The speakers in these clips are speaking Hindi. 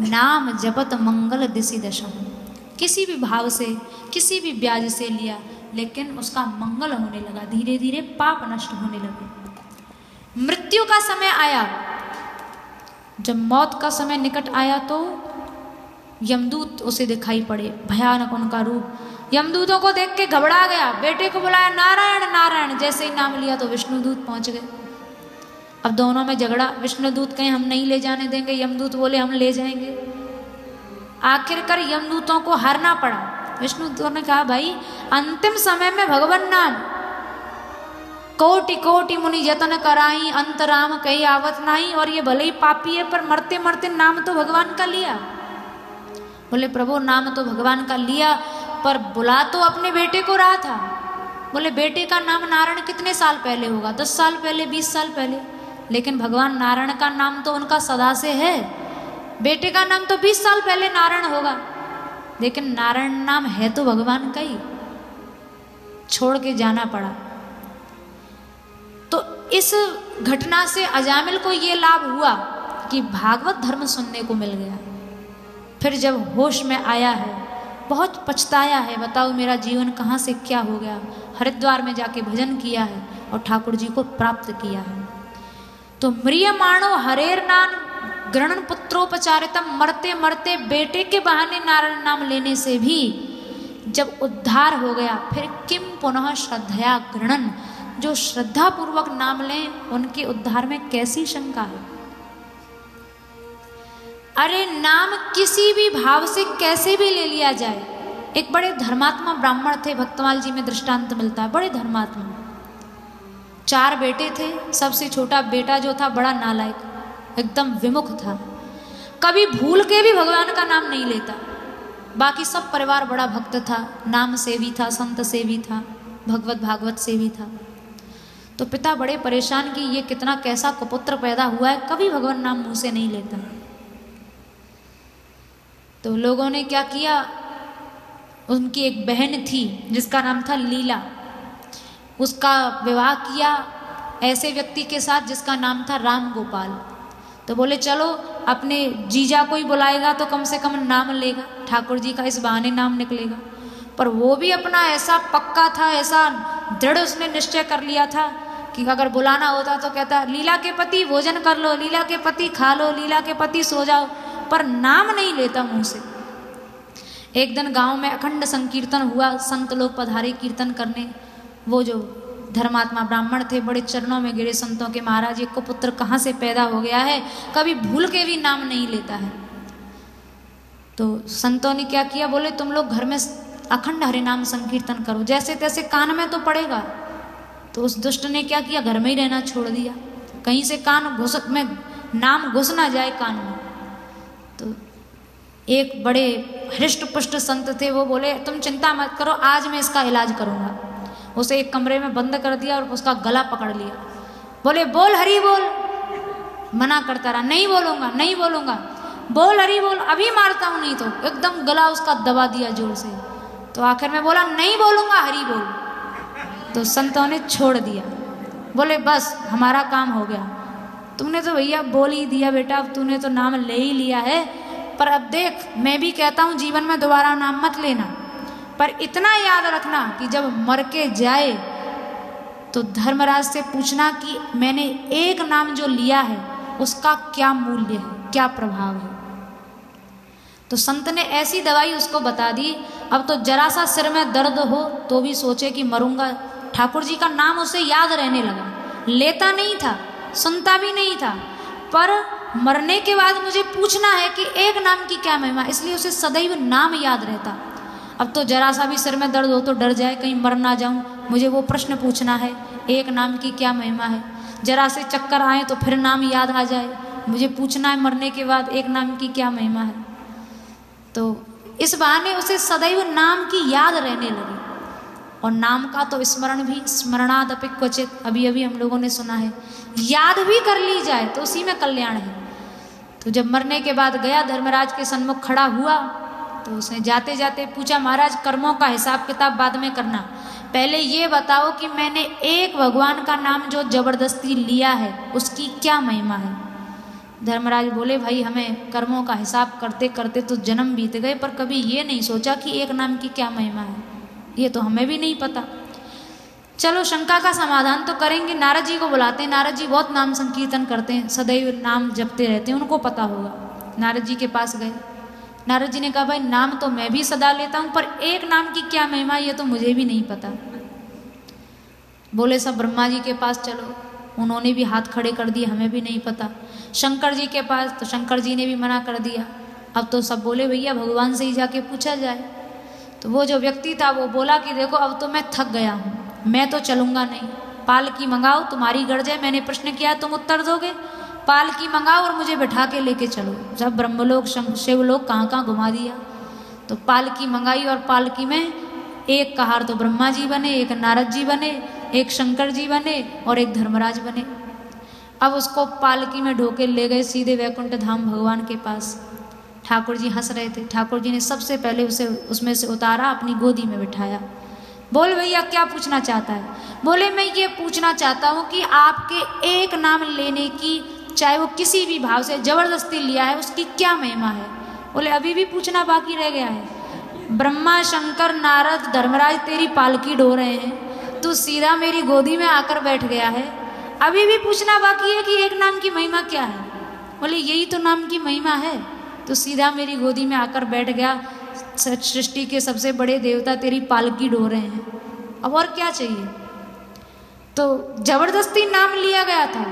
नाम जपत मंगल दिशि दशम। किसी भी भाव से, किसी भी ब्याज से लिया, लेकिन उसका मंगल होने लगा, धीरे धीरे पाप नष्ट होने लगे। मृत्यु का समय आया, जब मौत का समय निकट आया तो यमदूत उसे दिखाई पड़े, भयानक उनका रूप। यमदूतों को देख के घबरा गया, बेटे को बुलाया, नारायण नारायण। जैसे ही नाम लिया तो विष्णुदूत पहुंच गए। अब दोनों में झगड़ा, विष्णुदूत कहे हम नहीं ले जाने देंगे, यमदूत बोले हम ले जाएंगे। आखिरकार यमदूतों को हारना पड़ा। विष्णुदूतों ने कहा भाई अंतिम समय में भगवान नाम, कोटि कोटि मुनि यतन कराई, अंत राम कही आवत नाही। और ये भले ही पापी है पर मरते मरते नाम तो भगवान का लिया। बोले प्रभु नाम तो भगवान का लिया, पर बुला तो अपने बेटे को रहा था। बोले बेटे का नाम नारायण कितने साल पहले होगा, 10 साल पहले, 20 साल पहले, लेकिन भगवान नारायण का नाम तो उनका सदा से है। बेटे का नाम तो 20 साल पहले नारायण होगा, लेकिन नारायण नाम है तो भगवान का ही। छोड़ के जाना पड़ा। तो इस घटना से अजामिल को ये लाभ हुआ कि भागवत धर्म सुनने को मिल गया। फिर जब होश में आया है, बहुत पछताया है, बताओ मेरा जीवन कहाँ से क्या हो गया। हरिद्वार में जाके भजन किया है और ठाकुर जी को प्राप्त किया है। तो म्रियमाणो हरेर नाम ग्रणन पुत्रोपचारितम, मरते मरते बेटे के बहाने नारायण नाम लेने से भी जब उद्धार हो गया, फिर किम पुनः श्रद्धया गृणन, जो श्रद्धा पूर्वक नाम लें उनके उद्धार में कैसी शंका है। अरे नाम किसी भी भाव से कैसे भी ले लिया जाए। एक बड़े धर्मात्मा ब्राह्मण थे, भक्तमाल जी में दृष्टांत मिलता है, बड़े धर्मात्मा। 4 बेटे थे, सबसे छोटा बेटा जो था बड़ा नालायक, एकदम विमुख था, कभी भूल के भी भगवान का नाम नहीं लेता। बाकी सब परिवार बड़ा भक्त था, नाम सेवी था, संत सेवी था, भगवत भागवत सेवी था। तो पिता बड़े परेशान कि ये कितना कैसा कुपुत्र पैदा हुआ है, कभी भगवान नाम मुंह से नहीं लेता। तो लोगों ने क्या किया, उनकी एक बहन थी जिसका नाम था लीला, उसका विवाह किया ऐसे व्यक्ति के साथ जिसका नाम था राम गोपाल। तो बोले चलो अपने जीजा को ही बुलाएगा तो कम से कम नाम लेगा, ठाकुर जी का इस बहाने नाम निकलेगा। पर वो भी अपना ऐसा पक्का था, ऐसा दृढ़ उसने निश्चय कर लिया था कि अगर बुलाना होता तो कहता लीला के पति भोजन कर लो, लीला के पति खा लो, लीला के पति सो जाओ, पर नाम नहीं लेता मुंह से। एक दिन गांव में अखंड संकीर्तन हुआ, संत लोग पधारे कीर्तन करने। वो जो धर्मात्मा ब्राह्मण थे बड़े चरणों में गिरे संतों के, महाराज एक को पुत्र कहाँ से पैदा हो गया है, कभी भूल के भी नाम नहीं लेता है। तो संतों ने क्या किया, बोले तुम लोग घर में अखंड हरिनाम संकीर्तन करो, जैसे तैसे कान में तो पड़ेगा। तो उस दुष्ट ने क्या किया, घर में ही रहना छोड़ दिया, कहीं से कान घुस में नाम घुस ना जाए कान में। तो एक बड़े हृष्ट पुष्ट संत थे, वो बोले तुम चिंता मत करो, आज मैं इसका इलाज करूंगा। उसे एक कमरे में बंद कर दिया और उसका गला पकड़ लिया। बोले बोल हरि बोल, मना करता रहा, नहीं बोलूंगा नहीं बोलूंगा, बोल हरि बोल, अभी मारता हूं नहीं तो। एकदम गला उसका दबा दिया जोर से। तो आखिर में बोला नहीं बोलूंगा हरि बोल। तो संतों ने छोड़ दिया, बोले बस हमारा काम हो गया, तुमने तो भैया बोल ही दिया बेटा, अब तूने तो नाम ले ही लिया है, पर अब देख मैं भी कहता हूं जीवन में दोबारा नाम मत लेना, पर इतना याद रखना कि जब मर के जाए तो धर्मराज से पूछना कि मैंने एक नाम जो लिया है उसका क्या मूल्य है, क्या प्रभाव है। तो संत ने ऐसी दवाई उसको बता दी, अब तो जरा सा सिर में दर्द हो तो भी सोचे कि मरूंगा। ठाकुर जी का नाम उसे याद रहने लगा, लेता नहीं था, सुनता भी नहीं था, पर मरने के बाद मुझे पूछना है कि एक नाम की क्या महिमा, इसलिए उसे सदैव नाम याद रहता। अब तो जरा सा भी सिर में दर्द हो तो डर जाए कहीं मर ना जाऊं, मुझे वो प्रश्न पूछना है एक नाम की क्या महिमा है। जरा से चक्कर आए तो फिर नाम याद आ जाए, मुझे पूछना है मरने के बाद एक नाम की क्या महिमा है। तो इस बहाने उसे सदैव नाम की याद रहने लगी। और नाम का तो स्मरण भी स्मरणादपि क्वचित, अभी अभी हम लोगों ने सुना है, याद भी कर ली जाए तो उसी में कल्याण है। तो जब मरने के बाद गया, धर्मराज के सन्मुख खड़ा हुआ, तो उसने जाते जाते पूछा महाराज कर्मों का हिसाब किताब बाद में करना, पहले ये बताओ कि मैंने एक भगवान का नाम जो जबरदस्ती लिया है उसकी क्या महिमा है। धर्मराज बोले भाई हमें कर्मों का हिसाब करते करते तो जन्म बीत गए, पर कभी ये नहीं सोचा कि एक नाम की क्या महिमा है, ये तो हमें भी नहीं पता। चलो शंका का समाधान तो करेंगे, नारद जी को बुलाते हैं। नारद जी बहुत नाम संकीर्तन करते हैं, सदैव नाम जपते रहते हैं, उनको पता होगा। नारद जी के पास गए, नारद जी ने कहा भाई नाम तो मैं भी सदा लेता हूँ, पर एक नाम की क्या महिमा ये तो मुझे भी नहीं पता। बोले सब ब्रह्मा जी के पास चलो, उन्होंने भी हाथ खड़े कर दिए, हमें भी नहीं पता। शंकर जी के पास, तो शंकर जी ने भी मना कर दिया। अब तो सब बोले भैया भगवान से ही जाके पूछा जाए। तो वो जो व्यक्ति था वो बोला कि देखो अब तो मैं थक गया हूँ, मैं तो चलूँगा नहीं, पालकी मंगाओ, तुम्हारी गर्ज है, मैंने प्रश्न किया तुम उत्तर दोगे, पालकी मंगाओ और मुझे बैठा के लेके चलो। जब ब्रह्मलोक शिवलोक कहाँ कहाँ घुमा दिया। तो पालकी मंगाई और पालकी में एक कहार तो ब्रह्मा जी बने, एक नारद जी बने, एक शंकर जी बने और एक धर्मराज बने। अब उसको पालकी में ढोके ले गए सीधे वैकुंठ धाम भगवान के पास। ठाकुर जी हंस रहे थे। ठाकुर जी ने सबसे पहले उसे उसमें से उतारा, अपनी गोदी में बिठाया। बोल भैया क्या पूछना चाहता है? बोले मैं ये पूछना चाहता हूँ कि आपके एक नाम लेने की, चाहे वो किसी भी भाव से जबरदस्ती लिया है, उसकी क्या महिमा है? बोले अभी भी पूछना बाकी रह गया है। ब्रह्मा शंकर नारद धर्मराज तेरी पालकी ढो रहे हैं, तू सीधा मेरी गोदी में आकर बैठ गया है, अभी भी पूछना बाकी है कि एक नाम की महिमा क्या है? बोले यही तो नाम की महिमा है, तो सीधा मेरी गोदी में आकर बैठ गया, सृष्टि के सबसे बड़े देवता तेरी पालकी ढो रहे हैं, अब और क्या चाहिए? तो जबरदस्ती नाम लिया गया था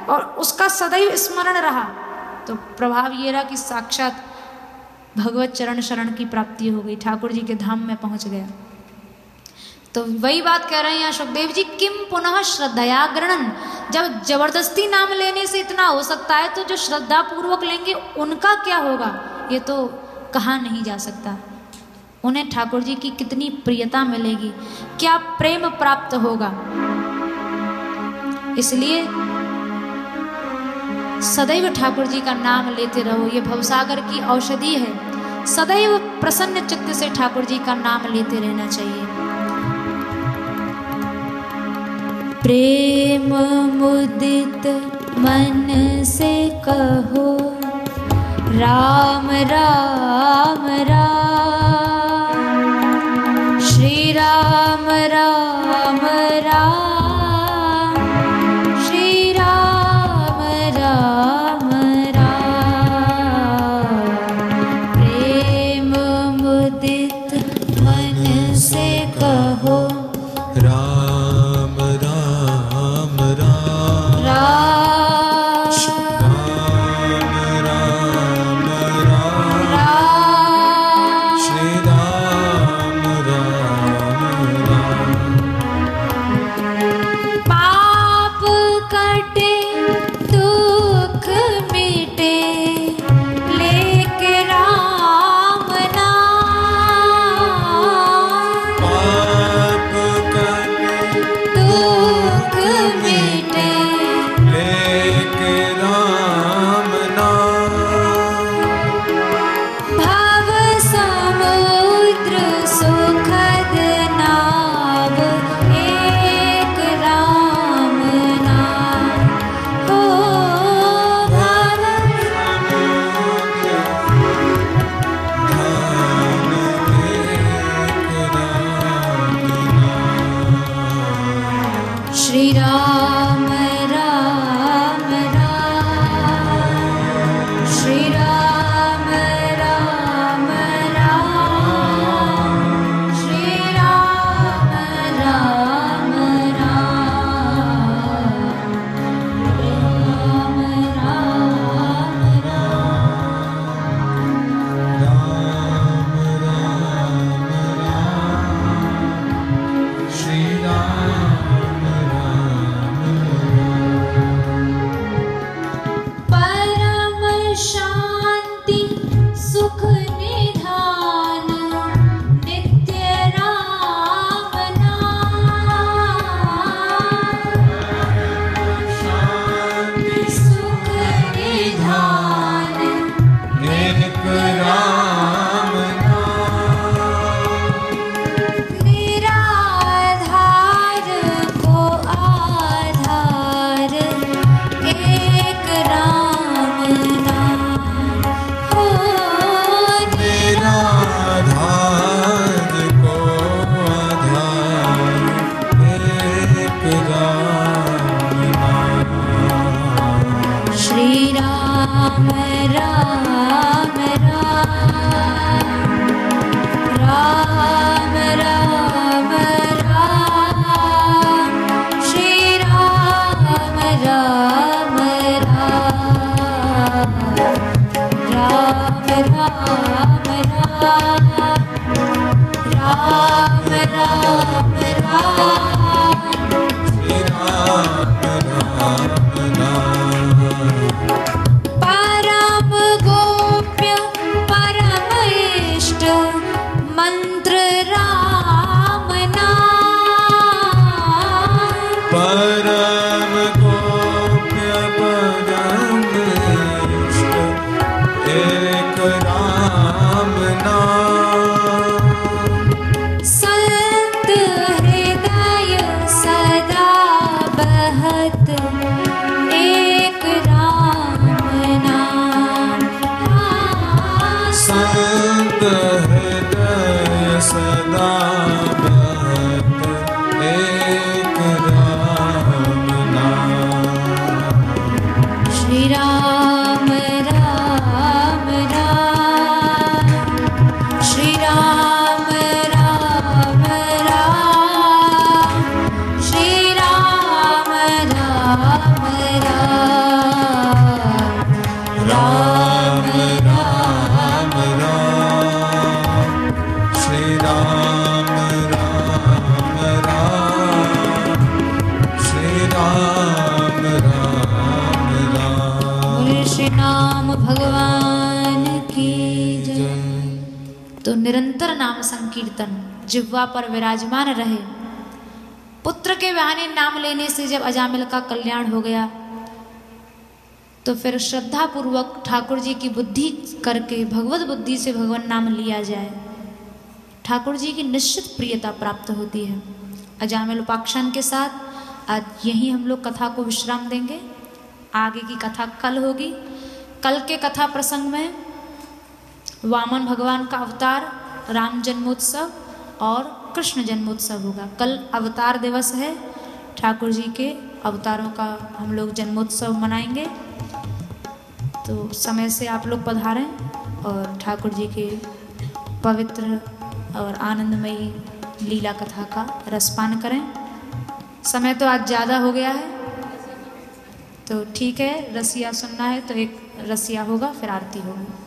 और उसका सदैव स्मरण रहा, तो प्रभाव ये रहा कि साक्षात भगवत चरण शरण की प्राप्ति हो गई, ठाकुर जी के धाम में पहुंच गया। तो वही बात कह रहे हैं यहाँ सुखदेव जी, किम पुनः श्रद्धया गृणन, जब जबरदस्ती नाम लेने से इतना हो सकता है तो जो श्रद्धा पूर्वक लेंगे उनका क्या होगा, ये तो कहा नहीं जा सकता। उन्हें ठाकुर जी की कितनी प्रियता मिलेगी, क्या प्रेम प्राप्त होगा। इसलिए सदैव ठाकुर जी का नाम लेते रहो, ये भवसागर की औषधि है। सदैव प्रसन्न चित्त से ठाकुर जी का नाम लेते रहना चाहिए। प्रेम मुदित मन से कहो राम राम राम, श्री राम राम राम, श्री राम राम राम। प्रेम मुदित मन से कहो राम राम राम, राम राम राम, तो निरंतर नाम संकीर्तन जिह्वा पर विराजमान रहे। पुत्र के बहाने नाम लेने से जब अजामिल का कल्याण हो गया तो फिर श्रद्धा पूर्वक ठाकुर जी की बुद्धि करके भगवत बुद्धि से भगवान नाम लिया जाए, ठाकुर जी की निश्चित प्रियता प्राप्त होती है। अजामिल उपाख्यान के साथ आज यहीं हम लोग कथा को विश्राम देंगे। आगे की कथा कल होगी। कल के कथा प्रसंग में वामन भगवान का अवतार, राम जन्मोत्सव और कृष्ण जन्मोत्सव होगा। कल अवतार दिवस है, ठाकुर जी के अवतारों का हम लोग जन्मोत्सव मनाएंगे। तो समय से आप लोग पधारें और ठाकुर जी के पवित्र और आनंदमयी लीला कथा का रसपान करें। समय तो आज ज़्यादा हो गया है, तो ठीक है, रसिया सुनना है तो एक रसिया होगा, फिर आरती होगी।